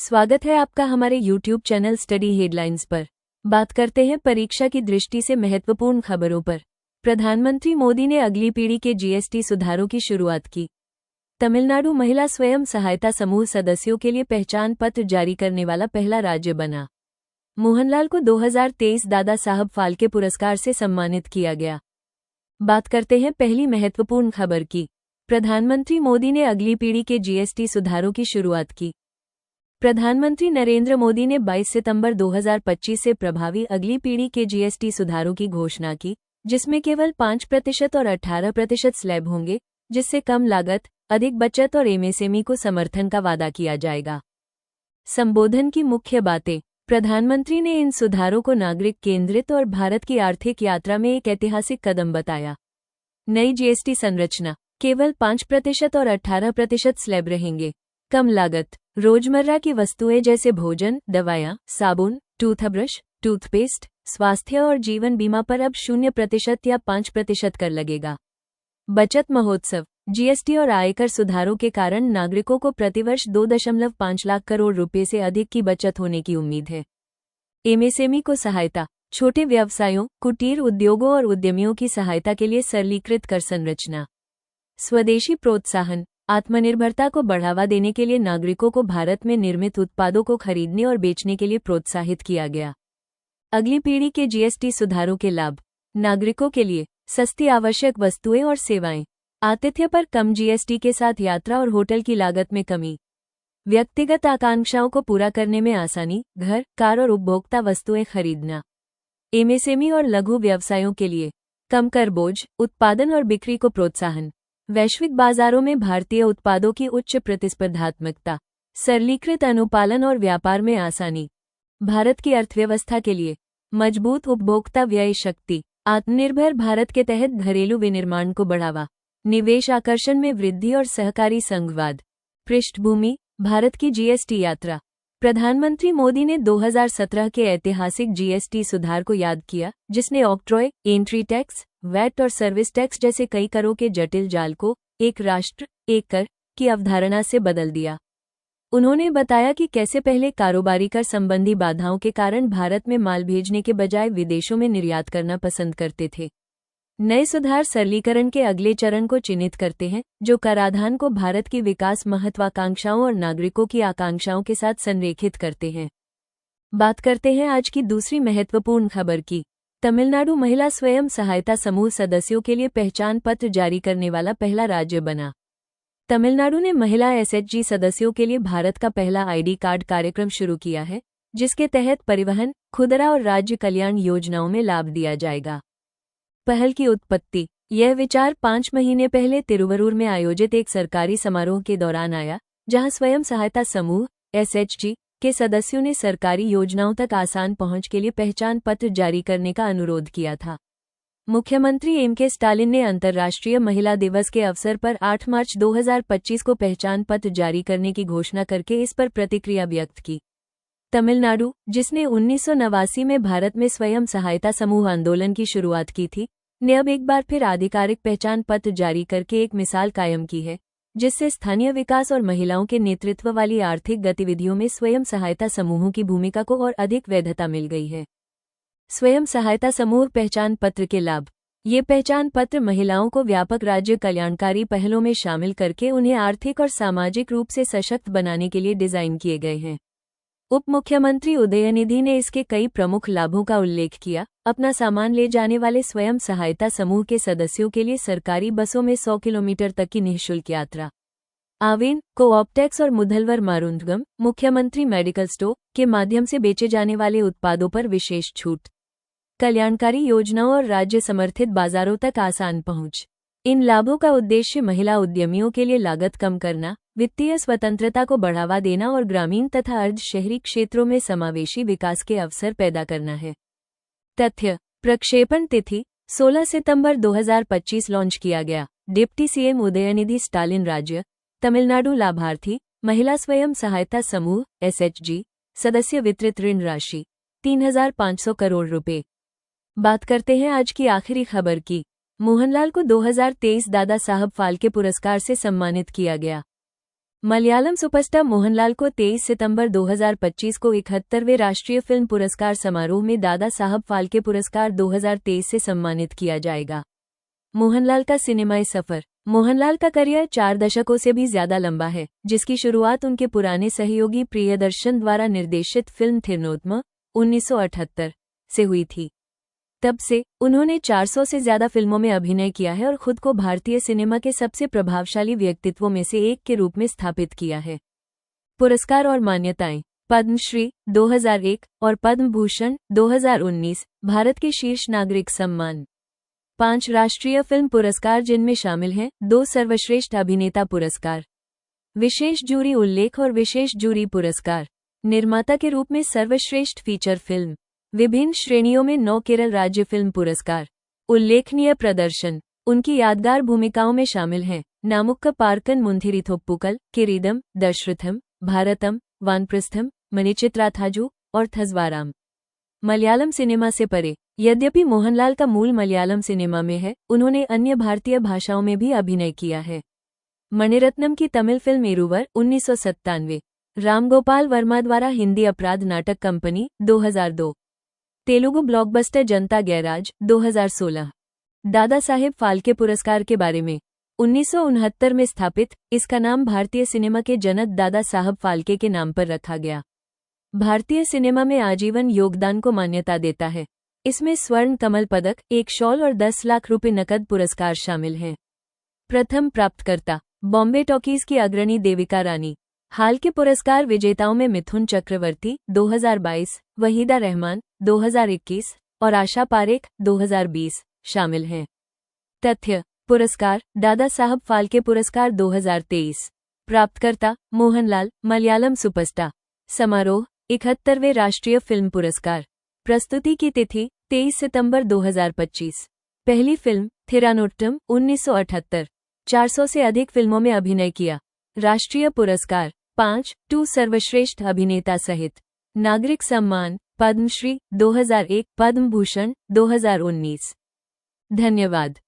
स्वागत है आपका हमारे YouTube चैनल स्टडी हेडलाइंस पर। बात करते हैं परीक्षा की दृष्टि से महत्वपूर्ण खबरों पर। प्रधानमंत्री मोदी ने अगली पीढ़ी के जीएसटी सुधारों की शुरुआत की। तमिलनाडु महिला स्वयं सहायता समूह सदस्यों के लिए पहचान पत्र जारी करने वाला पहला राज्य बना। मोहनलाल को 2023 दादा साहब फाल्के पुरस्कार से सम्मानित किया गया। बात करते हैं पहली महत्वपूर्ण खबर की। प्रधानमंत्री मोदी ने अगली पीढ़ी के जीएसटी सुधारों की शुरुआत की। प्रधानमंत्री नरेंद्र मोदी ने 22 सितंबर 2025 से प्रभावी अगली पीढ़ी के जीएसटी सुधारों की घोषणा की, जिसमें केवल 5% और 18% स्लैब होंगे, जिससे कम लागत, अधिक बचत और एमएसएमई को समर्थन का वादा किया जाएगा। संबोधन की मुख्य बातें। प्रधानमंत्री ने इन सुधारों को नागरिक केंद्रित और भारत की आर्थिक यात्रा में एक ऐतिहासिक कदम बताया। नई जीएसटी संरचना। केवल 5% और 18% स्लैब रहेंगे। कम लागत। रोजमर्रा की वस्तुएं जैसे भोजन, दवाएं, साबुन, टूथब्रश, टूथपेस्ट, स्वास्थ्य और जीवन बीमा पर अब 0% या 5% कर लगेगा। बचत महोत्सव। जीएसटी और आयकर सुधारों के कारण नागरिकों को प्रतिवर्ष 2.5 लाख करोड़ रुपए से अधिक की बचत होने की उम्मीद है। एमएसएमई को सहायता। छोटे व्यवसायों, कुटीर उद्योगों और उद्यमियों की सहायता के लिए सरलीकृत कर संरचना। स्वदेशी प्रोत्साहन। आत्मनिर्भरता को बढ़ावा देने के लिए नागरिकों को भारत में निर्मित उत्पादों को खरीदने और बेचने के लिए प्रोत्साहित किया गया। अगली पीढ़ी के जीएसटी सुधारों के लाभ। नागरिकों के लिए सस्ती आवश्यक वस्तुएं और सेवाएं। आतिथ्य पर कम जीएसटी के साथ यात्रा और होटल की लागत में कमी। व्यक्तिगत आकांक्षाओं को पूरा करने में आसानी। घर, कार और उपभोक्ता वस्तुएं खरीदना। एमएसएमई और लघु व्यवसायों के लिए कम कर बोझ, उत्पादन और बिक्री को प्रोत्साहन। वैश्विक बाजारों में भारतीय उत्पादों की उच्च प्रतिस्पर्धात्मकता। सरलीकृत अनुपालन और व्यापार में आसानी। भारत की अर्थव्यवस्था के लिए मजबूत उपभोक्ता व्यय शक्ति। आत्मनिर्भर भारत के तहत घरेलू विनिर्माण को बढ़ावा। निवेश आकर्षण में वृद्धि और सहकारी संघवाद। पृष्ठभूमि। भारत की जीएसटी यात्रा। प्रधानमंत्री मोदी ने 2017 के ऐतिहासिक जीएसटी सुधार को याद किया, जिसने ऑक्ट्रॉय, एंट्री टैक्स, वैट और सर्विस टैक्स जैसे कई करों के जटिल जाल को एक राष्ट्र, एक कर की अवधारणा से बदल दिया। उन्होंने बताया कि कैसे पहले कारोबारी कर संबंधी बाधाओं के कारण भारत में माल भेजने के बजाय विदेशों में निर्यात करना पसंद करते थे। नए सुधार सरलीकरण के अगले चरण को चिन्हित करते हैं, जो कराधान को भारत की विकास महत्वाकांक्षाओं और नागरिकों की आकांक्षाओं के साथ संरेखित करते हैं। बात करते हैं आज की दूसरी महत्वपूर्ण खबर की। तमिलनाडु महिला स्वयं सहायता समूह सदस्यों के लिए पहचान पत्र जारी करने वाला पहला राज्य बना। तमिलनाडु ने महिला एसएचजी सदस्यों के लिए भारत का पहला आईडी कार्ड कार्यक्रम शुरू किया है, जिसके तहत परिवहन, खुदरा और राज्य कल्याण योजनाओं में लाभ दिया जाएगा। पहल की उत्पत्ति। यह विचार 5 महीने पहले तिरुवरूर में आयोजित एक सरकारी समारोह के दौरान आया, जहां स्वयं सहायता समूह एसएचजी के सदस्यों ने सरकारी योजनाओं तक आसान पहुंच के लिए पहचान पत्र जारी करने का अनुरोध किया था। मुख्यमंत्री एम.के. स्टालिन ने अंतर्राष्ट्रीय महिला दिवस के अवसर पर 8 मार्च 2025 को पहचान पत्र जारी करने की घोषणा करके इस पर प्रतिक्रिया व्यक्त की। तमिलनाडु, जिसने 1989 में भारत में स्वयं सहायता समूह आंदोलन की शुरुआत की थी, ने अब एक बार फिर आधिकारिक पहचान पत्र जारी करके एक मिसाल कायम की है, जिससे स्थानीय विकास और महिलाओं के नेतृत्व वाली आर्थिक गतिविधियों में स्वयं सहायता समूहों की भूमिका को और अधिक वैधता मिल गई है। स्वयं सहायता समूह पहचान पत्र के लाभ। ये पहचान पत्र महिलाओं को व्यापक राज्य कल्याणकारी पहलों में शामिल करके उन्हें आर्थिक और सामाजिक रूप से सशक्त बनाने के लिए डिजाइन किए गए हैं। उप मुख्यमंत्री उदयनिधि ने इसके कई प्रमुख लाभों का उल्लेख किया। अपना सामान ले जाने वाले स्वयं सहायता समूह के सदस्यों के लिए सरकारी बसों में 100 किलोमीटर तक की निःशुल्क यात्रा। आवेन, कोऑप्टेक्स और मुधलवर मारुंदगम, मुख्यमंत्री मेडिकल स्टोर के माध्यम से बेचे जाने वाले उत्पादों पर विशेष छूट। कल्याणकारी योजनाओं और राज्य समर्थित बाजारों तक आसान पहुंच। इन लाभों का उद्देश्य महिला उद्यमियों के लिए लागत कम करना, वित्तीय स्वतंत्रता को बढ़ावा देना और ग्रामीण तथा अर्ध शहरी क्षेत्रों में समावेशी विकास के अवसर पैदा करना है। तथ्य। प्रक्षेपण तिथि 16 सितंबर 2025 लॉन्च किया गया। डिप्टी सीएम उदयनिधि स्टालिन राज्य तमिलनाडु लाभार्थी महिला स्वयं सहायता समूह एसएचजी सदस्य वितरित ऋण राशि 3,500 करोड़ रुपए। बात करते हैं आज की आखिरी खबर की। मोहनलाल को 2023 दादा साहब फाल्के पुरस्कार से सम्मानित किया गया। मलयालम सुपरस्टार मोहनलाल को 23 सितंबर 2025 को 71वें राष्ट्रीय फिल्म पुरस्कार समारोह में दादा साहब फाल्के पुरस्कार 2023 से सम्मानित किया जाएगा। मोहनलाल का सिनेमाई सफर। मोहनलाल का करियर 4 दशकों से भी ज्यादा लंबा है, जिसकी शुरुआत उनके पुराने सहयोगी प्रियदर्शन द्वारा निर्देशित फिल्म थिरुनोत्तम 1978 से हुई थी। तब से उन्होंने 400 से ज्यादा फिल्मों में अभिनय किया है और खुद को भारतीय सिनेमा के सबसे प्रभावशाली व्यक्तित्वों में से एक के रूप में स्थापित किया है। पुरस्कार और मान्यताएं। पद्मश्री 2001 और पद्म भूषण 2019 भारत के शीर्ष नागरिक सम्मान। 5 राष्ट्रीय फिल्म पुरस्कार, जिनमें शामिल हैं 2 सर्वश्रेष्ठ अभिनेता पुरस्कार, विशेष जूरी उल्लेख और विशेष जूरी पुरस्कार, निर्माता के रूप में सर्वश्रेष्ठ फीचर फिल्म, विभिन्न श्रेणियों में 9 केरल राज्य फिल्म पुरस्कार। उल्लेखनीय प्रदर्शन। उनकी यादगार भूमिकाओं में शामिल हैं नामुक्का पार्कन मुंथिरिथोप्पुकल, किरीदम, दशरथम, भारतम, वानप्रस्थम, मणिचित्राथाजु और थजवाराम। मलयालम सिनेमा से परे। यद्यपि मोहनलाल का मूल मलयालम सिनेमा में है, उन्होंने अन्य भारतीय भाषाओं में भी अभिनय किया है। मणिरत्नम की तमिल फिल्म इरुवर 1997, रामगोपाल वर्मा द्वारा हिंदी अपराध नाटक कंपनी 2002, तेलुगु ब्लॉकबस्टर जनता गैराज 2016। दादा साहेब फाल्के पुरस्कार के बारे में। 1969 में स्थापित, इसका नाम भारतीय सिनेमा के जनक दादा साहब फाल्के के नाम पर रखा गया। भारतीय सिनेमा में आजीवन योगदान को मान्यता देता है। इसमें स्वर्ण कमल पदक, 1 शॉल और 10 लाख रुपए नकद पुरस्कार शामिल हैं। प्रथम प्राप्तकर्ता बॉम्बे टॉकीज की अग्रणी देविका रानी। हाल के पुरस्कार विजेताओं में मिथुन चक्रवर्ती 2022, वहीदा रहमान 2021 और आशा पारेख 2020 शामिल हैं। तथ्य। पुरस्कार दादा साहब फाल्के पुरस्कार 2023। प्राप्तकर्ता मोहनलाल, मलयालम सुपरस्टार। समारोह 71वें राष्ट्रीय फिल्म पुरस्कार। प्रस्तुति की तिथि 23 सितंबर 2025। पहली फिल्म थिरुनोट्टम 1978। 400 से अधिक फिल्मों में अभिनय किया। राष्ट्रीय पुरस्कार 5 सर्वश्रेष्ठ अभिनेता सहित। नागरिक सम्मान पद्मश्री 2001, पद्म भूषण 2019। धन्यवाद।